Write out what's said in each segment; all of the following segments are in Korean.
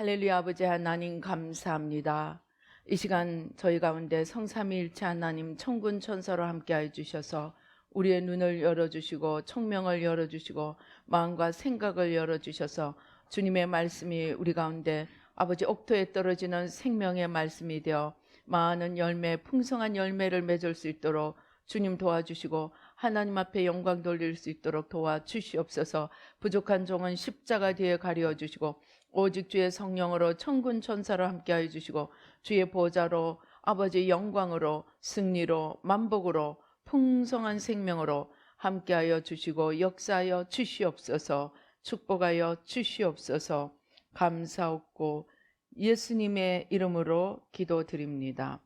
할렐루야. 아버지 하나님 감사합니다. 이 시간 저희 가운데 성삼위일체 하나님 천군 천사로 함께해 주셔서 우리의 눈을 열어주시고 청명을 열어주시고 마음과 생각을 열어주셔서 주님의 말씀이 우리 가운데 아버지 옥토에 떨어지는 생명의 말씀이 되어 많은 열매, 풍성한 열매를 맺을 수 있도록 주님 도와주시고 하나님 앞에 영광 돌릴 수 있도록 도와주시옵소서. 부족한 종은 십자가 뒤에 가려 주시고 오직 주의 성령으로 천군 천사로 함께하여 주시고 주의 보좌로 아버지 영광으로 승리로 만복으로 풍성한 생명으로 함께하여 주시고 역사하여 주시옵소서. 축복하여 주시옵소서. 감사옵고 예수님의 이름으로 기도드립니다.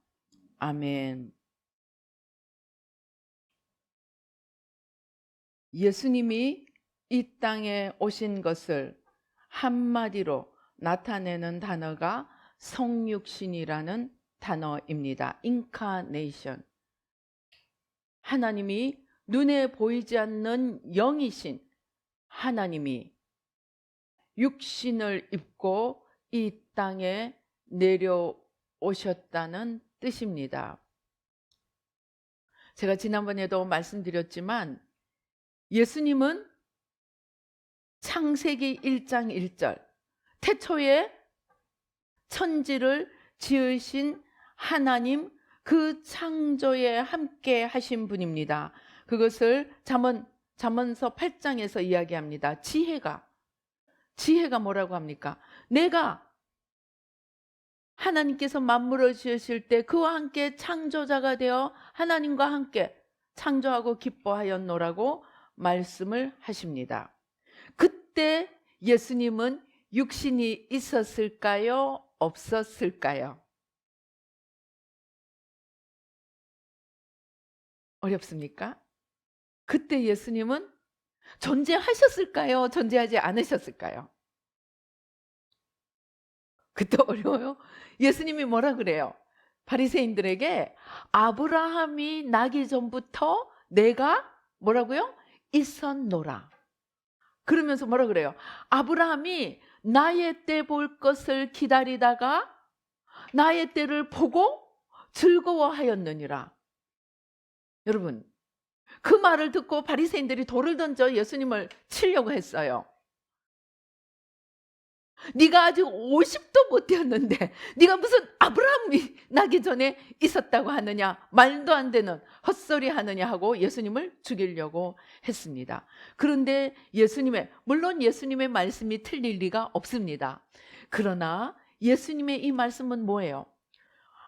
아멘. 예수님이 이 땅에 오신 것을 한마디로 나타내는 단어가 성육신이라는 단어입니다. 인카네이션. 하나님이 눈에 보이지 않는 영이신 하나님이 육신을 입고 이 땅에 내려오셨다는 뜻입니다. 제가 지난번에도 말씀드렸지만 예수님은 창세기 1장 1절 태초에 천지를 지으신 하나님 그 창조에 함께 하신 분입니다. 그것을 잠언서 8장에서 이야기합니다. 지혜가 뭐라고 합니까? 내가 하나님께서 만물을 지으실 때 그와 함께 창조자가 되어 하나님과 함께 창조하고 기뻐하였노라고 말씀을 하십니다. 그때 예수님은 육신이 있었을까요? 없었을까요? 어렵습니까? 그때 예수님은 존재하셨을까요? 존재하지 않으셨을까요? 그때 어려워요. 예수님이 뭐라 그래요? 바리새인들에게 아브라함이 나기 전부터 내가 뭐라고요? 있었노라. 그러면서 뭐라 그래요? 아브라함이 나의 때 볼 것을 기다리다가 나의 때를 보고 즐거워하였느니라. 여러분, 그 말을 듣고 바리새인들이 돌을 던져 예수님을 치려고 했어요. 네가 아직 50도 못 되었는데 네가 무슨 아브라함이 나기 전에 있었다고 하느냐, 말도 안 되는 헛소리 하느냐 하고 예수님을 죽이려고 했습니다. 그런데 물론 예수님의 말씀이 틀릴 리가 없습니다. 그러나 예수님의 이 말씀은 뭐예요?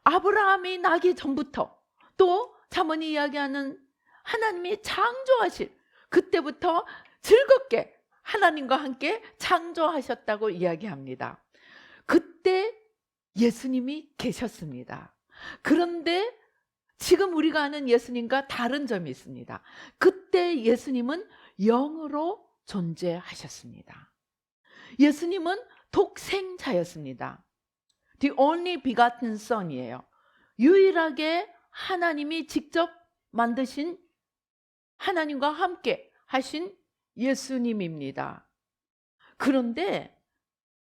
아브라함이 나기 전부터, 또 잠언이 이야기하는 하나님이 창조하실 그때부터 즐겁게 하나님과 함께 창조하셨다고 이야기합니다. 그때 예수님이 계셨습니다. 그런데 지금 우리가 아는 예수님과 다른 점이 있습니다. 그때 예수님은 영으로 존재하셨습니다. 예수님은 독생자였습니다. The only begotten son이에요. 유일하게 하나님이 직접 만드신, 하나님과 함께 하신 예수님입니다. 그런데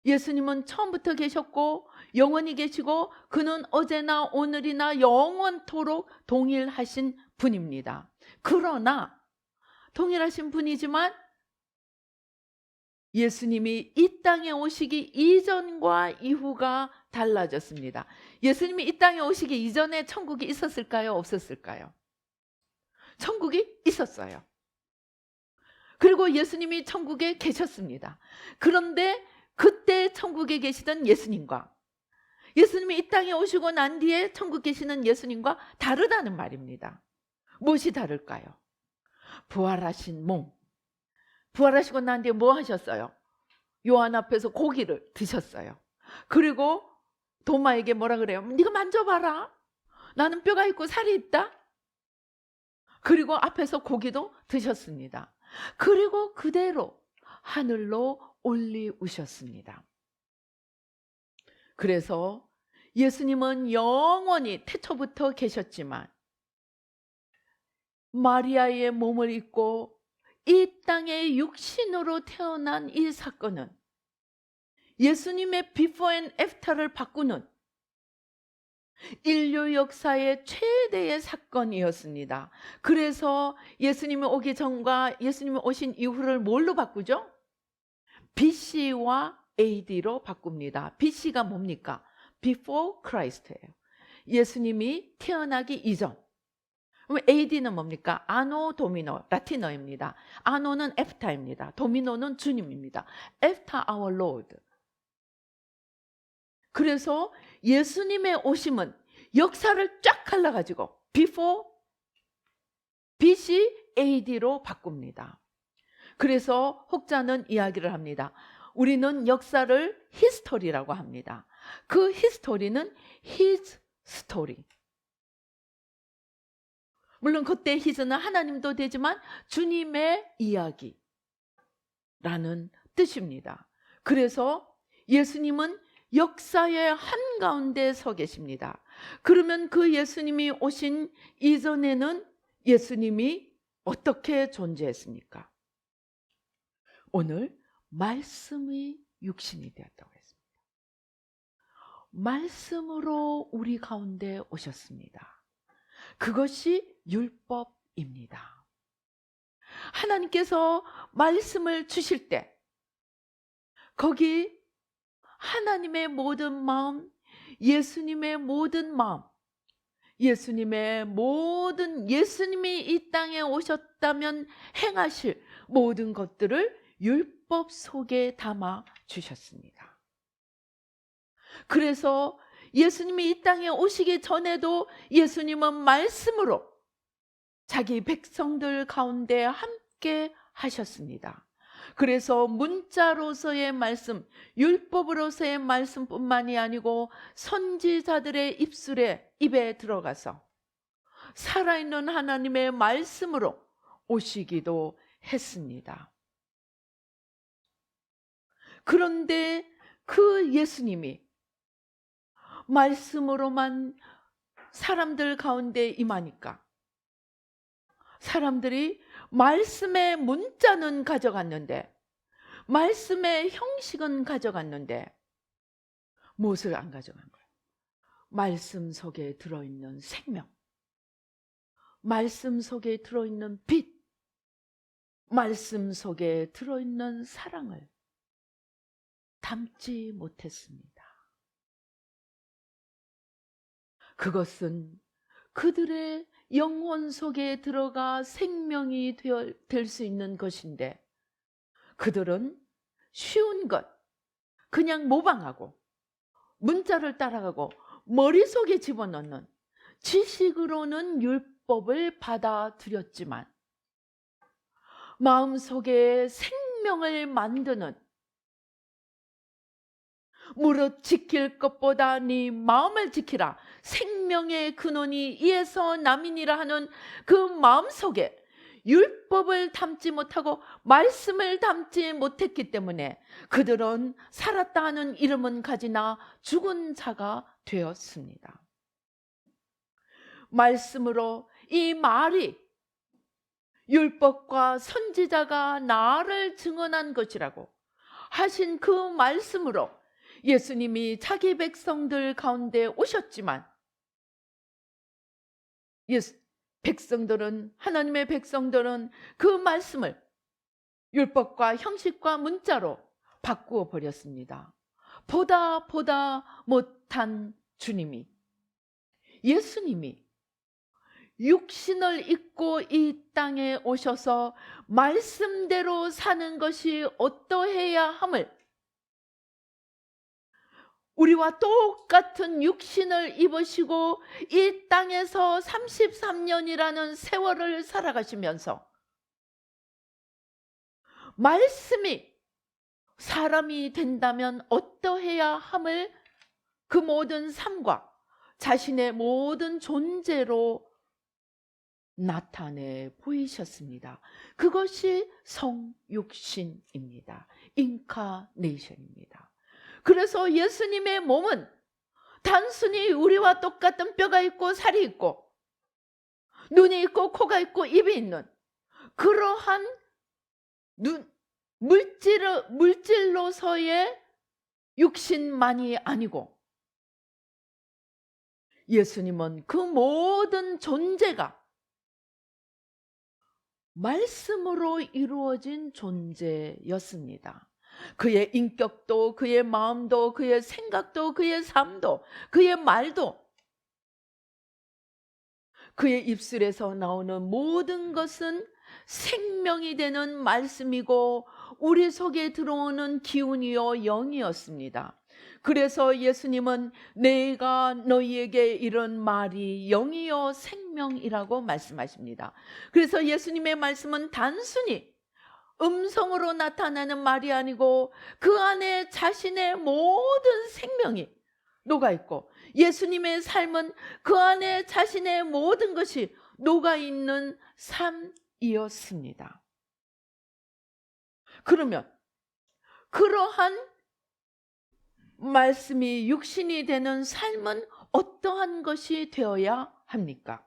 예수님은 처음부터 계셨고 영원히 계시고 그는 어제나 오늘이나 영원토록 동일하신 분입니다. 그러나 동일하신 분이지만 예수님이 이 땅에 오시기 이전과 이후가 달라졌습니다. 예수님이 이 땅에 오시기 이전에 천국이 있었을까요? 없었을까요? 천국이 있었어요. 그리고 예수님이 천국에 계셨습니다. 그런데 그때 천국에 계시던 예수님과 예수님이 이 땅에 오시고 난 뒤에 천국 계시는 예수님과 다르다는 말입니다. 무엇이 다를까요? 부활하신 몸. 부활하시고 난 뒤에 뭐 하셨어요? 요한 앞에서 고기를 드셨어요. 그리고 도마에게 뭐라 그래요? 네가 만져봐라. 나는 뼈가 있고 살이 있다. 그리고 앞에서 고기도 드셨습니다. 그리고 그대로 하늘로 올리우셨습니다. 그래서 예수님은 영원히 태초부터 계셨지만 마리아의 몸을 입고 이 땅에 육신으로 태어난 이 사건은 예수님의 비포 앤 애프터를 바꾸는 인류 역사의 최대의 사건이었습니다. 그래서 예수님이 오기 전과 예수님이 오신 이후를 뭘로 바꾸죠? BC와 AD로 바꿉니다. BC가 뭡니까? Before Christ예요. 예수님이 태어나기 이전. 그럼 AD는 뭡니까? 아노 도미노, 라틴어입니다. 아노는 에프타입니다. 도미노는 주님입니다. After our Lord. 그래서 예수님의 오심은 역사를 쫙 갈라가지고 Before BC AD로 바꿉니다. 그래서 혹자는 이야기를 합니다. 우리는 역사를 히스토리라고 합니다. 그 히스토리는 His story. 물론 그때 His는 하나님도 되지만 주님의 이야기라는 뜻입니다. 그래서 예수님은 역사의 한가운데 서 계십니다. 그러면 그 예수님이 오신 이전에는 예수님이 어떻게 존재했습니까? 오늘 말씀이 육신이 되었다고 했습니다. 말씀으로 우리 가운데 오셨습니다. 그것이 율법입니다. 하나님께서 말씀을 주실 때 거기 하나님의 모든 마음, 예수님의 모든 마음, 예수님의 모든 예수님이 이 땅에 오셨다면 행하실 모든 것들을 율법 속에 담아 주셨습니다. 그래서 예수님이 이 땅에 오시기 전에도 예수님은 말씀으로 자기 백성들 가운데 함께 하셨습니다. 그래서 문자로서의 말씀, 율법으로서의 말씀뿐만이 아니고 선지자들의 입에 들어가서 살아있는 하나님의 말씀으로 오시기도 했습니다. 그런데 그 예수님이 말씀으로만 사람들 가운데 임하니까 사람들이 말씀의 문자는 가져갔는데 말씀의 형식은 가져갔는데 무엇을 안 가져간 거예요? 말씀 속에 들어있는 생명, 말씀 속에 들어있는 빛, 말씀 속에 들어있는 사랑을 담지 못했습니다. 그것은 그들의 영혼 속에 들어가 생명이 될 수 있는 것인데 그들은 쉬운 것, 그냥 모방하고 문자를 따라가고 머릿속에 집어넣는 지식으로는 율법을 받아들였지만 마음속에 생명을 만드는 무릇 지킬 것보다 네 마음을 지키라. 생명의 근원이 이에서 남이니라 하는 그 마음속에 율법을 담지 못하고 말씀을 담지 못했기 때문에 그들은 살았다 하는 이름은 가지나 죽은 자가 되었습니다. 말씀으로 이 말이 율법과 선지자가 나를 증언한 것이라고 하신 그 말씀으로 예수님이 자기 백성들 가운데 오셨지만 하나님의 백성들은 그 말씀을 율법과 형식과 문자로 바꾸어 버렸습니다. 보다 못한 주님이, 예수님이 육신을 입고 이 땅에 오셔서 말씀대로 사는 것이 어떠해야 함을 우리와 똑같은 육신을 입으시고 이 땅에서 33년이라는 세월을 살아가시면서 말씀이 사람이 된다면 어떠해야 함을 그 모든 삶과 자신의 모든 존재로 나타내 보이셨습니다. 그것이 성육신입니다. 인카네이션입니다. 그래서 예수님의 몸은 단순히 우리와 똑같은 뼈가 있고 살이 있고 눈이 있고 코가 있고 입이 있는 그러한 물질로서의 육신만이 아니고 예수님은 그 모든 존재가 말씀으로 이루어진 존재였습니다. 그의 인격도, 그의 마음도, 그의 생각도, 그의 삶도, 그의 말도, 그의 입술에서 나오는 모든 것은 생명이 되는 말씀이고 우리 속에 들어오는 기운이요 영이었습니다. 그래서 예수님은 내가 너희에게 이런 말이 영이요 생명이라고 말씀하십니다. 그래서 예수님의 말씀은 단순히 음성으로 나타나는 말이 아니고 그 안에 자신의 모든 생명이 녹아있고 예수님의 삶은 그 안에 자신의 모든 것이 녹아있는 삶이었습니다. 그러면 그러한 말씀이 육신이 되는 삶은 어떠한 것이 되어야 합니까?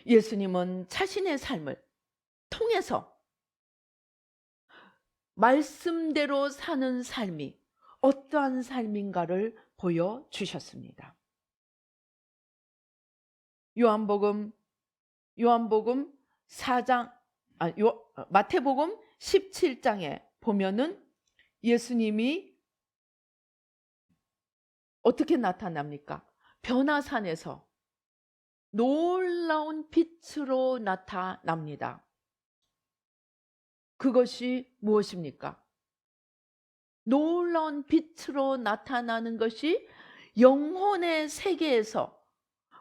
예수님은 자신의 삶을 통해서 말씀대로 사는 삶이 어떠한 삶인가를 보여주셨습니다. 마태복음 17장에 보면은 예수님이 어떻게 나타납니까? 변화산에서 놀라운 빛으로 나타납니다. 그것이 무엇입니까? 놀라운 빛으로 나타나는 것이 영혼의 세계에서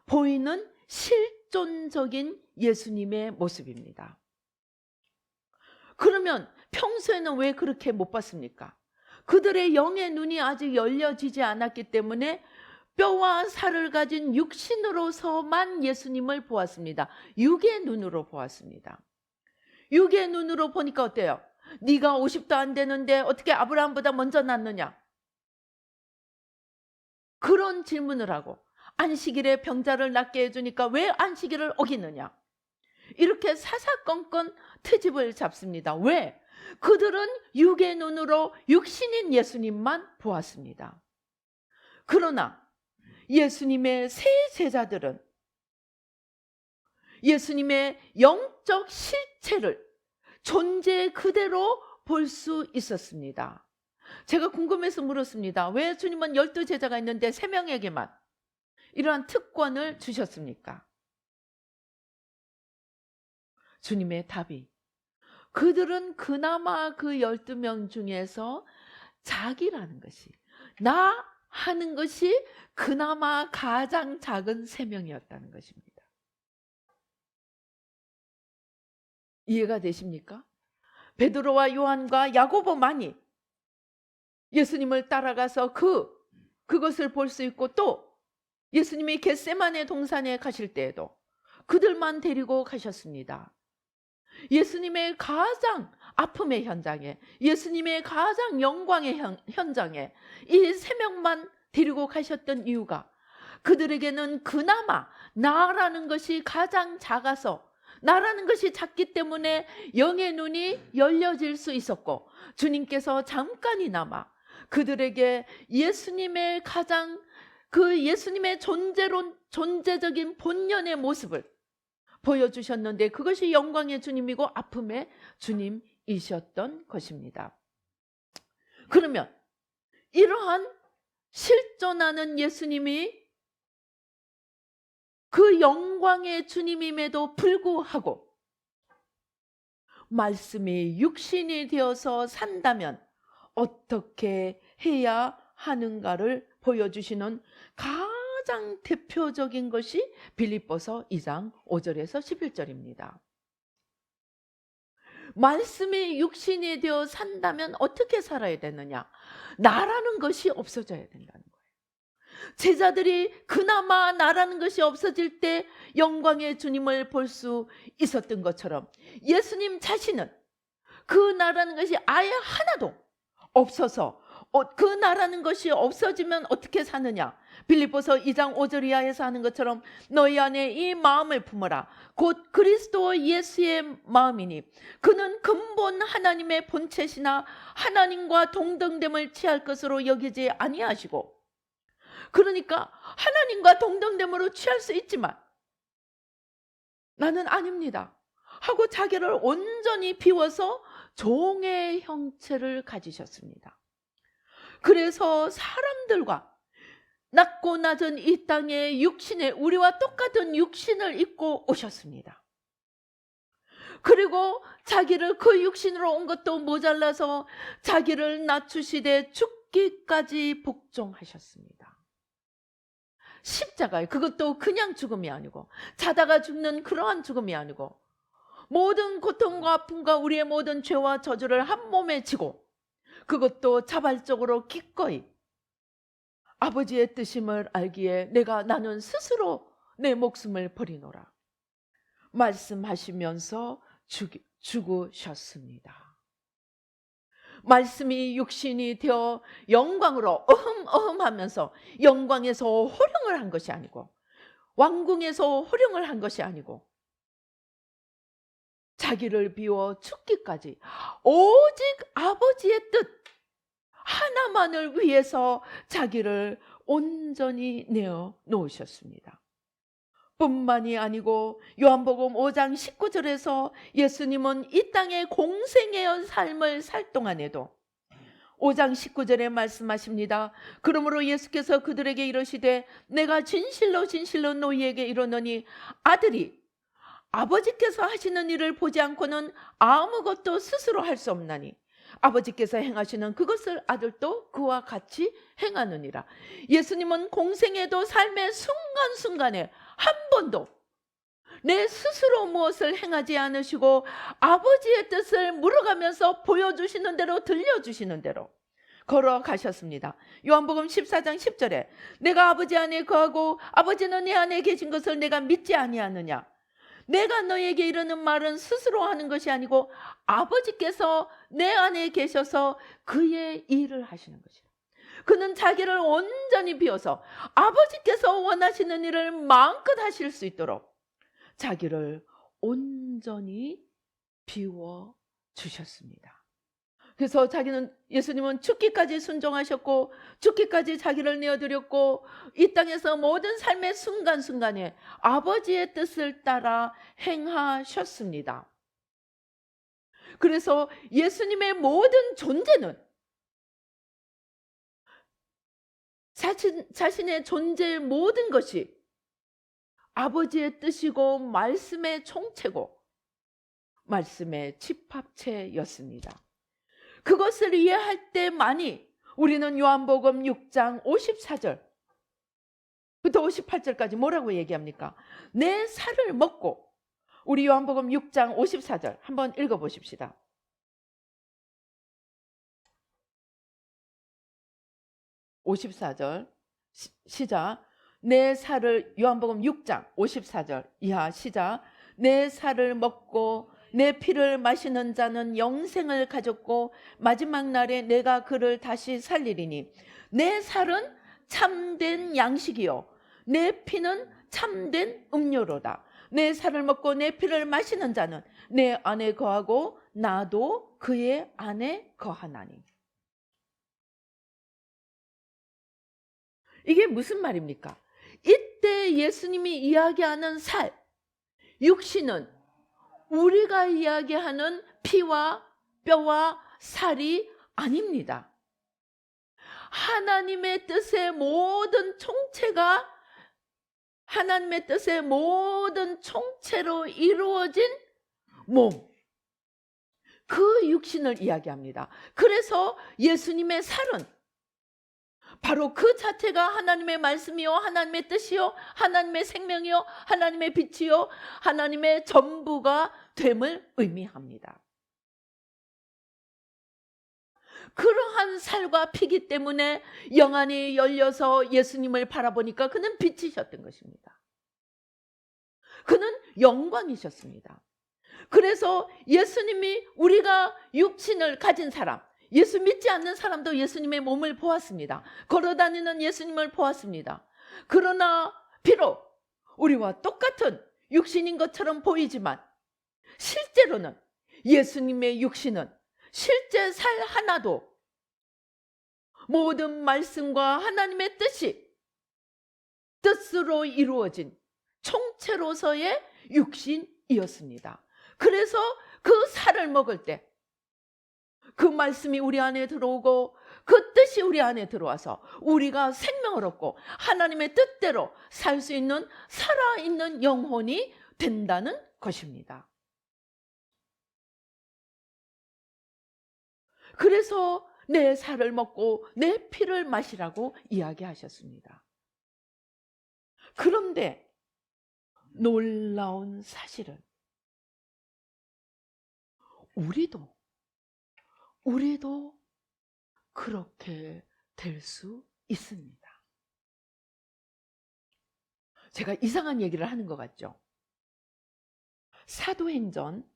보이는 실존적인 예수님의 모습입니다. 그러면 평소에는 왜 그렇게 못 봤습니까? 그들의 영의 눈이 아직 열려지지 않았기 때문에 뼈와 살을 가진 육신으로서만 예수님을 보았습니다. 육의 눈으로 보았습니다. 육의 눈으로 보니까 어때요? 네가 50도 안 되는데 어떻게 아브라함보다 먼저 낳느냐? 그런 질문을 하고 안식일에 병자를 낫게 해주니까 왜 안식일을 어기느냐? 이렇게 사사건건 트집을 잡습니다. 왜? 그들은 육의 눈으로 육신인 예수님만 보았습니다. 그러나 예수님의 세 제자들은 예수님의 영적 실체를 존재 그대로 볼 수 있었습니다. 제가 궁금해서 물었습니다. 왜 주님은 12제자가 있는데 3명에게만 이러한 특권을 주셨습니까? 주님의 답이 그들은 그나마 그 12명 중에서 자기라는 것이 나 하는 것이 그나마 가장 작은 3명이었다는 것입니다. 이해가 되십니까? 베드로와 요한과 야고보만이 예수님을 따라가서 그것을 볼 수 있고 또 예수님이 겟세마네 동산에 가실 때에도 그들만 데리고 가셨습니다. 예수님의 가장 아픔의 현장에, 예수님의 가장 영광의 현장에 이 3명만 데리고 가셨던 이유가 그들에게는 그나마 나라는 것이 가장 작아서 나라는 것이 작기 때문에 영의 눈이 열려질 수 있었고 주님께서 잠깐이나마 그들에게 예수님의 가장 예수님의 존재적인 본연의 모습을 보여주셨는데 그것이 영광의 주님이고 아픔의 주님이셨던 것입니다. 그러면 이러한 실존하는 예수님이 그 영광의 주님임에도 불구하고 말씀이 육신이 되어서 산다면 어떻게 해야 하는가를 보여주시는 가장 대표적인 것이 빌립보서 2장 5절에서 11절입니다. 말씀이 육신이 되어 산다면 어떻게 살아야 되느냐? 나라는 것이 없어져야 된다는 거예요. 제자들이 그나마 나라는 것이 없어질 때 영광의 주님을 볼 수 있었던 것처럼 예수님 자신은 그 나라는 것이 아예 하나도 없어서 그 나라는 것이 없어지면 어떻게 사느냐? 빌립보서 2장 5절 이하에서 하는 것처럼 너희 안에 이 마음을 품어라. 곧 그리스도 예수의 마음이니 그는 근본 하나님의 본체시나 하나님과 동등됨을 취할 것으로 여기지 아니하시고, 그러니까 하나님과 동등됨으로 취할 수 있지만 나는 아닙니다 하고 자기를 온전히 비워서 종의 형체를 가지셨습니다. 그래서 사람들과 낮고 낮은 이 땅에 육신에 우리와 똑같은 육신을 입고 오셨습니다. 그리고 자기를 그 육신으로 온 것도 모자라서 자기를 낮추시되 죽기까지 복종하셨습니다. 십자가에, 그것도 그냥 죽음이 아니고 자다가 죽는 그러한 죽음이 아니고 모든 고통과 아픔과 우리의 모든 죄와 저주를 한 몸에 지고, 그것도 자발적으로 기꺼이 아버지의 뜻임을 알기에 나는 스스로 내 목숨을 버리노라 말씀하시면서 죽으셨습니다. 말씀이 육신이 되어 영광으로 어흠어흠하면서 영광에서 호령을 한 것이 아니고 왕궁에서 호령을 한 것이 아니고 자기를 비워 죽기까지 오직 아버지의 뜻 하나만을 위해서 자기를 온전히 내어 놓으셨습니다. 뿐만이 아니고 요한복음 5장 19절에서 예수님은 이 땅의 공생애의 삶을 살 동안에도 5장 19절에 말씀하십니다. 그러므로 예수께서 그들에게 이르시되 내가 진실로 진실로 너희에게 이르노니 아들이 아버지께서 하시는 일을 보지 않고는 아무것도 스스로 할 수 없나니 아버지께서 행하시는 그것을 아들도 그와 같이 행하느니라. 예수님은 공생애도 삶의 순간순간에 한 번도 내 스스로 무엇을 행하지 않으시고 아버지의 뜻을 물어가면서 보여주시는 대로 들려주시는 대로 걸어가셨습니다. 요한복음 14장 10절에 내가 아버지 안에 거하고 아버지는 내 안에 계신 것을 내가 믿지 아니하느냐. 내가 너에게 이르는 말은 스스로 하는 것이 아니고 아버지께서 내 안에 계셔서 그의 일을 하시는 것이라. 그는 자기를 온전히 비워서 아버지께서 원하시는 일을 마음껏 하실 수 있도록 자기를 온전히 비워 주셨습니다. 그래서 예수님은 죽기까지 순종하셨고 죽기까지 자기를 내어드렸고 이 땅에서 모든 삶의 순간순간에 아버지의 뜻을 따라 행하셨습니다. 그래서 예수님의 모든 존재는 자신의 존재의 모든 것이 아버지의 뜻이고 말씀의 총체고 말씀의 집합체였습니다. 그것을 이해할 때만이 우리는 요한복음 6장 54절부터 58절까지 뭐라고 얘기합니까? 내 살을 먹고, 우리 요한복음 6장 54절 한번 읽어보십시다. 시작. 내 살을, 요한복음 6장 54절 이하 시작. 내 살을 먹고 내 피를 마시는 자는 영생을 가졌고 마지막 날에 내가 그를 다시 살리리니 내 살은 참된 양식이요 내 피는 참된 음료로다. 내 살을 먹고 내 피를 마시는 자는 내 안에 거하고 나도 그의 안에 거하나니. 이게 무슨 말입니까? 이때 예수님이 이야기하는 살, 육신은 우리가 이야기하는 피와 뼈와 살이 아닙니다. 하나님의 뜻의 모든 총체가 하나님의 뜻의 모든 총체로 이루어진 몸, 그 육신을 이야기합니다. 그래서 예수님의 살은 바로 그 자체가 하나님의 말씀이요 하나님의 뜻이요 하나님의 생명이요 하나님의 빛이요 하나님의 전부가 됨을 의미합니다. 그러한 살과 피기 때문에 영안이 열려서 예수님을 바라보니까 그는 빛이셨던 것입니다. 그는 영광이셨습니다. 그래서 예수님이 우리가 육신을 가진 사람, 예수 믿지 않는 사람도 예수님의 몸을 보았습니다. 걸어다니는 예수님을 보았습니다. 그러나 비록 우리와 똑같은 육신인 것처럼 보이지만 실제로는 예수님의 육신은 실제 살 하나도 모든 말씀과 하나님의 뜻으로 이루어진 총체로서의 육신이었습니다. 그래서 그 살을 먹을 때 그 말씀이 우리 안에 들어오고 그 뜻이 우리 안에 들어와서 우리가 생명을 얻고 하나님의 뜻대로 살 수 있는 살아있는 영혼이 된다는 것입니다. 그래서 내 살을 먹고 내 피를 마시라고 이야기하셨습니다. 그런데 놀라운 사실은 우리도 그렇게 될 수 있습니다. 제가 이상한 얘기를 하는 것 같죠? 사도행전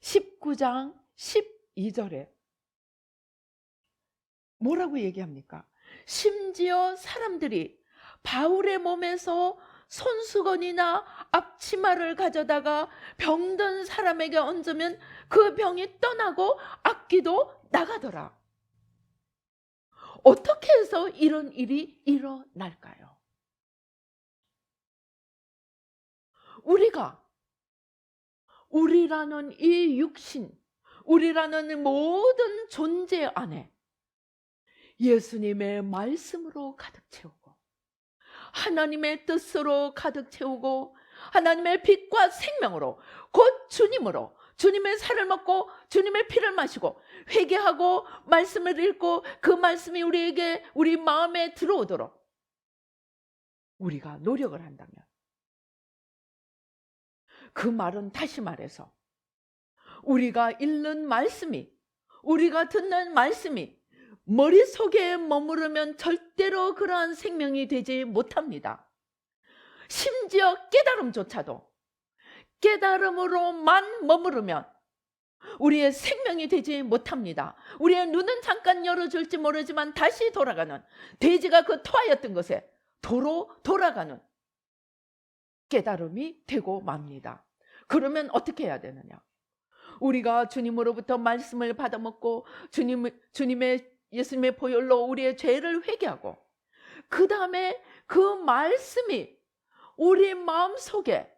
19장 12절에 뭐라고 얘기합니까? 심지어 사람들이 바울의 몸에서 손수건이나 앞치마를 가져다가 병든 사람에게 얹으면 그 병이 떠나고 악귀도 나가더라. 어떻게 해서 이런 일이 일어날까요? 우리라는 이 육신, 우리라는 모든 존재 안에 예수님의 말씀으로 가득 채우고 하나님의 뜻으로 가득 채우고 하나님의 빛과 생명으로 곧 주님으로 주님의 살을 먹고 주님의 피를 마시고 회개하고 말씀을 읽고 그 말씀이 우리 마음에 들어오도록 우리가 노력을 한다면 그 말은 다시 말해서 우리가 읽는 말씀이 우리가 듣는 말씀이 머릿속에 머무르면 절대로 그러한 생명이 되지 못합니다. 심지어 깨달음조차도 깨달음으로만 머무르면 우리의 생명이 되지 못합니다. 우리의 눈은 잠깐 열어줄지 모르지만 다시 돌아가는 돼지가 그 토하였던 것에 도로 돌아가는 깨달음이 되고 맙니다. 그러면 어떻게 해야 되느냐? 우리가 주님으로부터 말씀을 받아먹고 예수님의 보혈로 우리의 죄를 회개하고 그 다음에 그 말씀이 우리 마음속에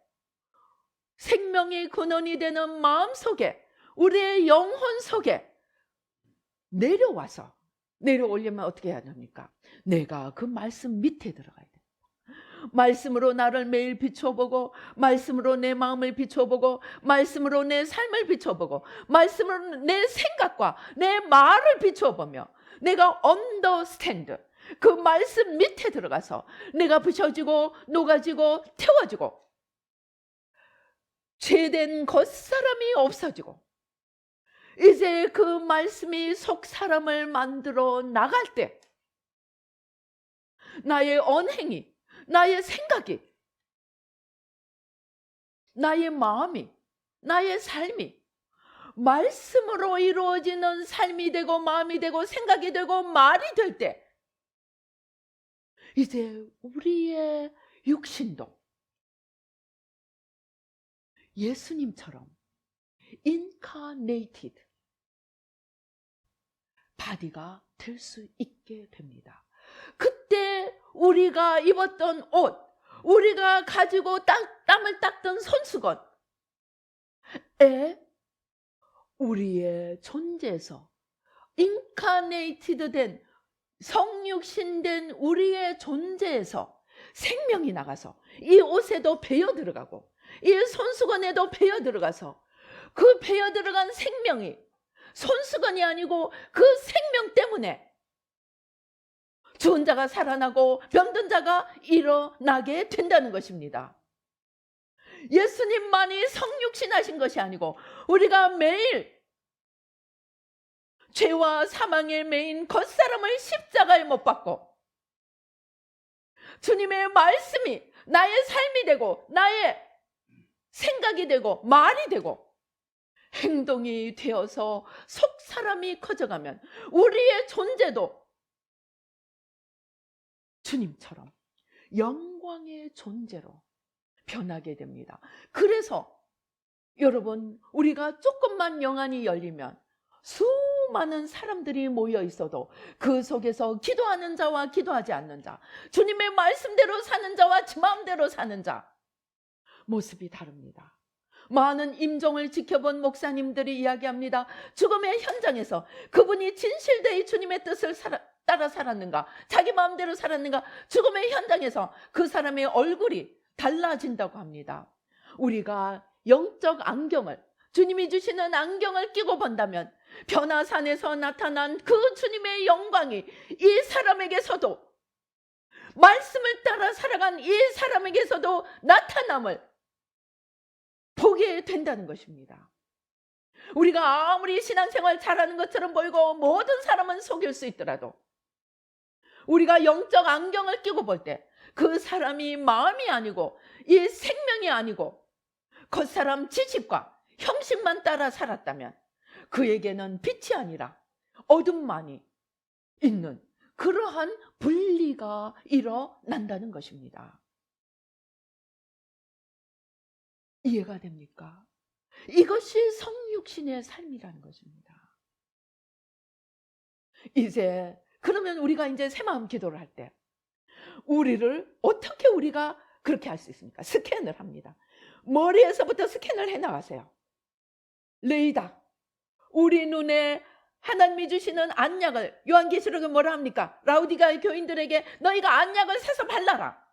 생명의 근원이 되는 마음속에 우리의 영혼 속에 내려오려면 어떻게 해야 합니까? 내가 그 말씀 밑에 들어가야 돼. 말씀으로 나를 매일 비춰보고 말씀으로 내 마음을 비춰보고 말씀으로 내 삶을 비춰보고 말씀으로 내 생각과 내 말을 비춰보며 내가 understand 그 말씀 밑에 들어가서 내가 부셔지고 녹아지고 태워지고 죄된 겉사람이 없어지고 이제 그 말씀이 속 사람을 만들어 나갈 때 나의 언행이 나의 생각이 나의 마음이 나의 삶이 말씀으로 이루어지는 삶이 되고 마음이 되고 생각이 되고 말이 될 때 이제 우리의 육신도 예수님처럼 incarnated 바디가 될 수 있게 됩니다. 그때 우리가 입었던 옷, 우리가 가지고 땀을 닦던 손수건에 우리의 존재에서 인카네이티드 된 성육신된 우리의 존재에서 생명이 나가서 이 옷에도 배어 들어가고 이 손수건에도 배어 들어가서 그 배어 들어간 생명이 손수건이 아니고 그 생명 때문에 죽은 자가 살아나고 병든 자가 일어나게 된다는 것입니다. 예수님만이 성육신하신 것이 아니고 우리가 매일 죄와 사망의 매인 겉사람을 십자가에 못 박고 주님의 말씀이 나의 삶이 되고 나의 생각이 되고 말이 되고 행동이 되어서 속 사람이 커져가면 우리의 존재도 주님처럼 영광의 존재로 변하게 됩니다. 그래서 여러분, 우리가 조금만 영안이 열리면 수많은 사람들이 모여 있어도 그 속에서 기도하는 자와 기도하지 않는 자, 주님의 말씀대로 사는 자와 지 마음대로 사는 자, 모습이 다릅니다. 많은 임종을 지켜본 목사님들이 이야기합니다. 죽음의 현장에서 그분이 진실되이 주님의 뜻을 따라 살았는가, 자기 마음대로 살았는가, 죽음의 현장에서 그 사람의 얼굴이 달라진다고 합니다. 우리가 영적 안경을, 주님이 주시는 안경을 끼고 본다면 변화산에서 나타난 그 주님의 영광이 이 사람에게서도, 말씀을 따라 살아간 이 사람에게서도 나타남을 보게 된다는 것입니다. 우리가 아무리 신앙생활 잘하는 것처럼 보이고 모든 사람은 속일 수 있더라도 우리가 영적 안경을 끼고 볼 때 그 사람이 마음이 아니고 이 생명이 아니고 겉사람 지식과 형식만 따라 살았다면 그에게는 빛이 아니라 어둠만이 있는 그러한 분리가 일어난다는 것입니다. 이해가 됩니까? 이것이 성육신의 삶이라는 것입니다. 이제 그러면 우리가 이제 새마음 기도를 할 때 우리를 어떻게 우리가 그렇게 할 수 있습니까? 스캔을 합니다. 머리에서부터 스캔을 해나가세요. 레이다, 우리 눈에 하나님이 주시는 안약을, 요한계시록은 뭐라 합니까? 라우디가 교인들에게 너희가 안약을 사서 발라라.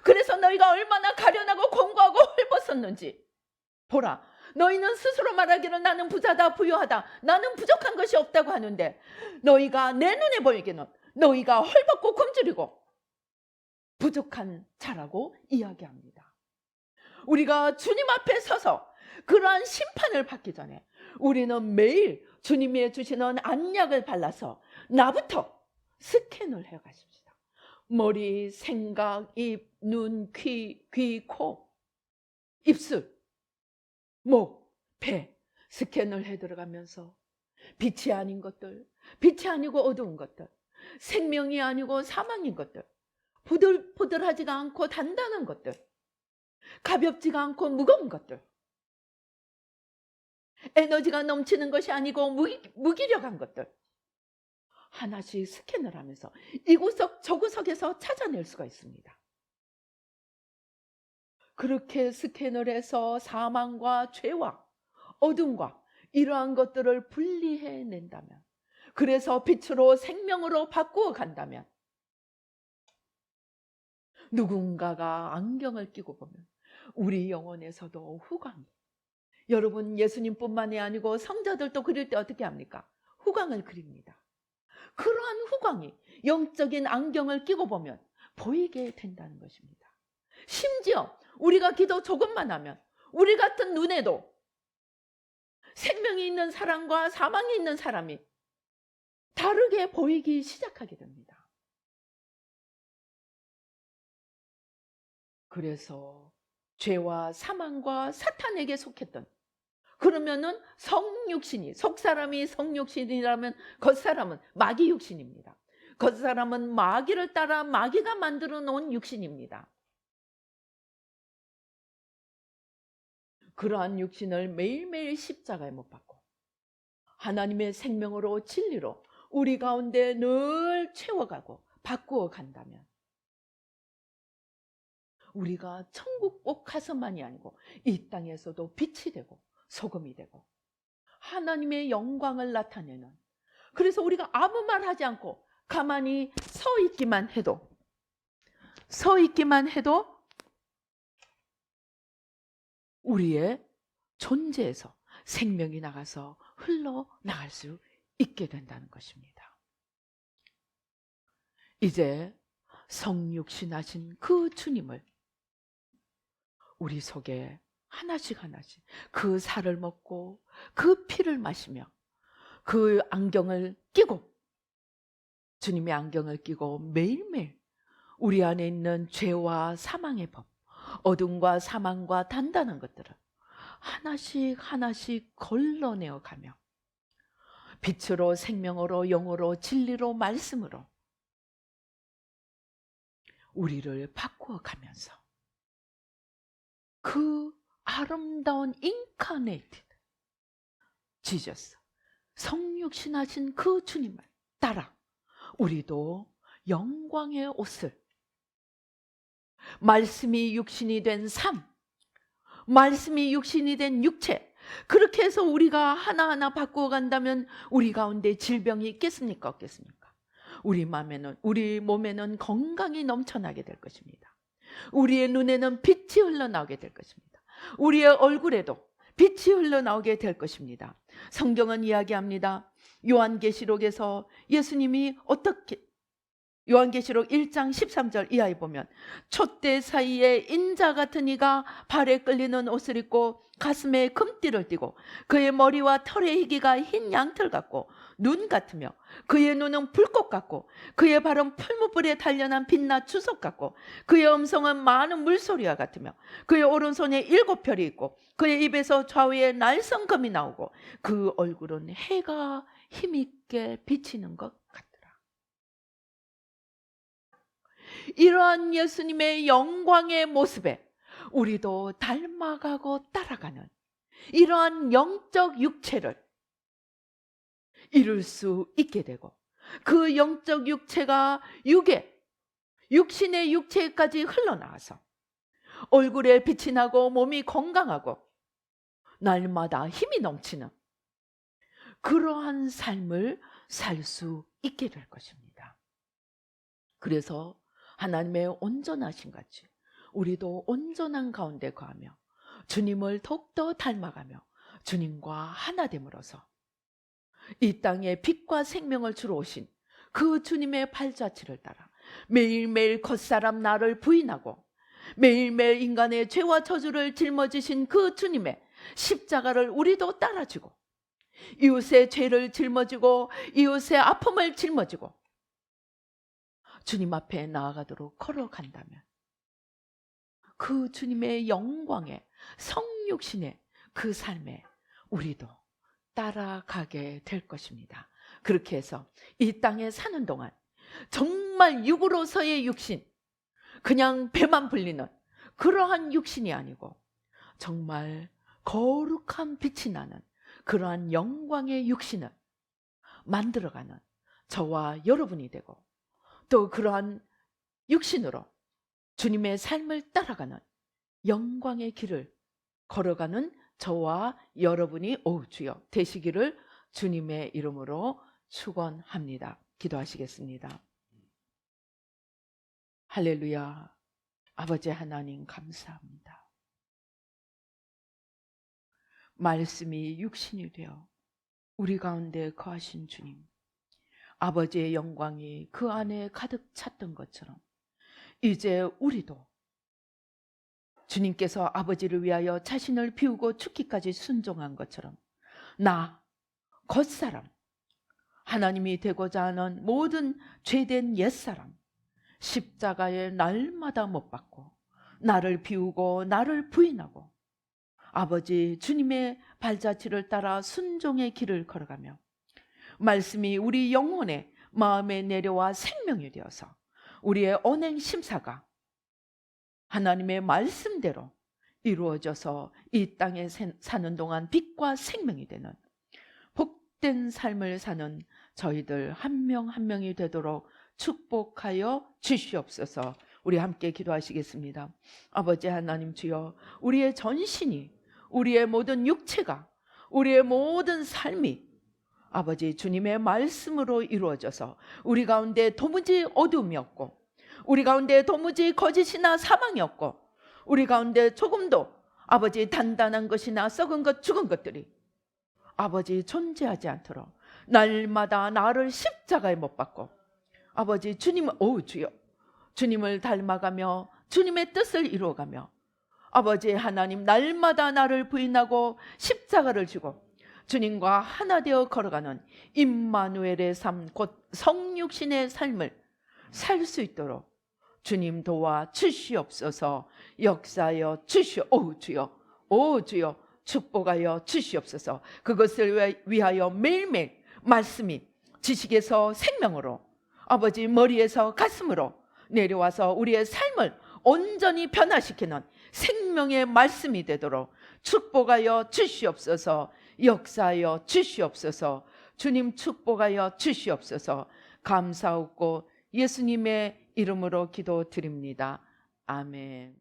그래서 너희가 얼마나 가련하고 공고하고 헐벗었는지 보라. 너희는 스스로 말하기를 나는 부자다, 부유하다, 나는 부족한 것이 없다고 하는데 너희가 내 눈에 보이기는 너희가 헐벗고 굶주리고 부족한 자라고 이야기합니다. 우리가 주님 앞에 서서 그러한 심판을 받기 전에 우리는 매일 주님이 주시는 안약을 발라서 나부터 스캔을 해가십시다. 머리, 생각, 입, 눈, 귀, 코, 입술, 목, 배 스캔을 해 들어가면서 빛이 아닌 것들, 빛이 아니고 어두운 것들, 생명이 아니고 사망인 것들, 부들부들하지가 않고 단단한 것들, 가볍지가 않고 무거운 것들, 에너지가 넘치는 것이 아니고 무기력한 것들 하나씩 스캔을 하면서 이구석 저구석에서 찾아낼 수가 있습니다. 그렇게 스캔을 해서 사망과 죄와 어둠과 이러한 것들을 분리해낸다면, 그래서 빛으로 생명으로 바꾸어 간다면 누군가가 안경을 끼고 보면 우리 영혼에서도 후광이, 여러분 예수님뿐만이 아니고 성자들도 그릴 때 어떻게 합니까? 후광을 그립니다. 그러한 후광이 영적인 안경을 끼고 보면 보이게 된다는 것입니다. 심지어 우리가 기도 조금만 하면 우리 같은 눈에도 생명이 있는 사람과 사망이 있는 사람이 다르게 보이기 시작하게 됩니다. 그래서 죄와 사망과 사탄에게 속했던, 그러면은 성육신이, 속사람이 성육신이라면 겉사람은 마귀 육신입니다. 겉사람은 마귀를 따라 마귀가 만들어 놓은 육신입니다. 그러한 육신을 매일매일 십자가에 못 박고 하나님의 생명으로 진리로 우리 가운데 늘 채워가고 바꾸어 간다면 우리가 천국 꼭 가서만이 아니고 이 땅에서도 빛이 되고 소금이 되고 하나님의 영광을 나타내는, 그래서 우리가 아무 말 하지 않고 가만히 서 있기만 해도 우리의 존재에서 생명이 나가서 흘러나갈 수 있게 된다는 것입니다. 이제 성육신하신 그 주님을 우리 속에 하나씩 그 살을 먹고 그 피를 마시며 그 안경을 끼고, 주님의 안경을 끼고 매일매일 우리 안에 있는 죄와 사망의 법, 어둠과 사망과 단단한 것들을 하나씩 하나씩 걸러내어 가며 빛으로 생명으로 영으로 진리로 말씀으로 우리를 바꾸어 가면서 그 아름다운 인카네이티드 지저스 성육신하신 그 주님을 따라 우리도 영광의 옷을 말씀이 육신이 된 삶, 말씀이 육신이 된 육체, 그렇게 해서 우리가 하나하나 바꾸어 간다면 우리 가운데 질병이 있겠습니까? 없겠습니까? 우리 몸에는 건강이 넘쳐나게 될 것입니다. 우리의 눈에는 빛이 흘러나오게 될 것입니다. 우리의 얼굴에도 빛이 흘러나오게 될 것입니다. 성경은 이야기합니다. 요한계시록에서 예수님이 어떻게 요한계시록 1장 13절 이하에 보면 촛대 사이에 인자 같은 이가 발에 끌리는 옷을 입고 가슴에 금띠를 띠고 그의 머리와 털의 희기가 흰 양털 같고 눈 같으며 그의 눈은 불꽃 같고 그의 발은 풀무불에 단련한 빛나 주석 같고 그의 음성은 많은 물소리와 같으며 그의 오른손에 7별이 있고 그의 입에서 좌우에 날성검이 나오고 그 얼굴은 해가 힘있게 비치는 것 같더라. 이러한 예수님의 영광의 모습에 우리도 닮아가고 따라가는 이러한 영적 육체를 이룰 수 있게 되고 그 영적 육체가 육신의 육체까지 흘러나와서 얼굴에 빛이 나고 몸이 건강하고 날마다 힘이 넘치는 그러한 삶을 살 수 있게 될 것입니다. 그래서 하나님의 온전하신 같이 우리도 온전한 가운데 거하며 주님을 더욱더 닮아가며 주님과 하나 됨으로써 이 땅에 빛과 생명을 주러 오신 그 주님의 발자취를 따라 매일매일 겉사람 나를 부인하고 매일매일 인간의 죄와 저주를 짊어지신 그 주님의 십자가를 우리도 따라지고 이웃의 죄를 짊어지고 이웃의 아픔을 짊어지고 주님 앞에 나아가도록 걸어간다면 그 주님의 영광의 성육신의 그 삶에 우리도 따라가게 될 것입니다. 그렇게 해서 이 땅에 사는 동안 정말 육으로서의 육신, 그냥 배만 불리는 그러한 육신이 아니고 정말 거룩한 빛이 나는 그러한 영광의 육신을 만들어가는 저와 여러분이 되고 또 그러한 육신으로 주님의 삶을 따라가는 영광의 길을 걸어가는 저와 여러분이 주여 되시기를 주님의 이름으로 축원합니다. 기도하시겠습니다. 할렐루야. 아버지 하나님 감사합니다. 말씀이 육신이 되어 우리 가운데 거하신 주님, 아버지의 영광이 그 안에 가득 찼던 것처럼 이제 우리도 주님께서 아버지를 위하여 자신을 비우고 죽기까지 순종한 것처럼 나 겉사람, 하나님이 되고자 하는 모든 죄된 옛사람 십자가에 날마다 못 박고 나를 비우고 나를 부인하고 아버지 주님의 발자취를 따라 순종의 길을 걸어가며 말씀이 우리 영혼의 마음에 내려와 생명이 되어서 우리의 언행 심사가 하나님의 말씀대로 이루어져서 이 땅에 사는 동안 빛과 생명이 되는 복된 삶을 사는 저희들 한 명 한 명이 되도록 축복하여 주시옵소서. 우리 함께 기도하시겠습니다. 아버지 하나님 주여, 우리의 전신이, 우리의 모든 육체가, 우리의 모든 삶이 아버지 주님의 말씀으로 이루어져서 우리 가운데 도무지 어둠이 없고 우리 가운데 도무지 거짓이나 사망이 없고 우리 가운데 조금도 아버지 단단한 것이나 썩은 것 죽은 것들이 아버지 존재하지 않도록 날마다 나를 십자가에 못 박고 아버지 주님을 주여 주님을 닮아가며 주님의 뜻을 이루어가며 아버지 하나님 날마다 나를 부인하고 십자가를 지고 주님과 하나 되어 걸어가는 임마누엘의 삶, 곧 성육신의 삶을 살 수 있도록 주님 도와 주시옵소서. 역사여 주시오. 주여, 주여 축복하여 주시옵소서. 그것을 위하여 매일매일 말씀이 지식에서 생명으로, 아버지 머리에서 가슴으로 내려와서 우리의 삶을 온전히 변화시키는 생명의 말씀이 되도록 축복하여 주시옵소서. 역사하여 주시옵소서. 주님 축복하여 주시옵소서. 감사하고 예수님의 이름으로 기도드립니다. 아멘.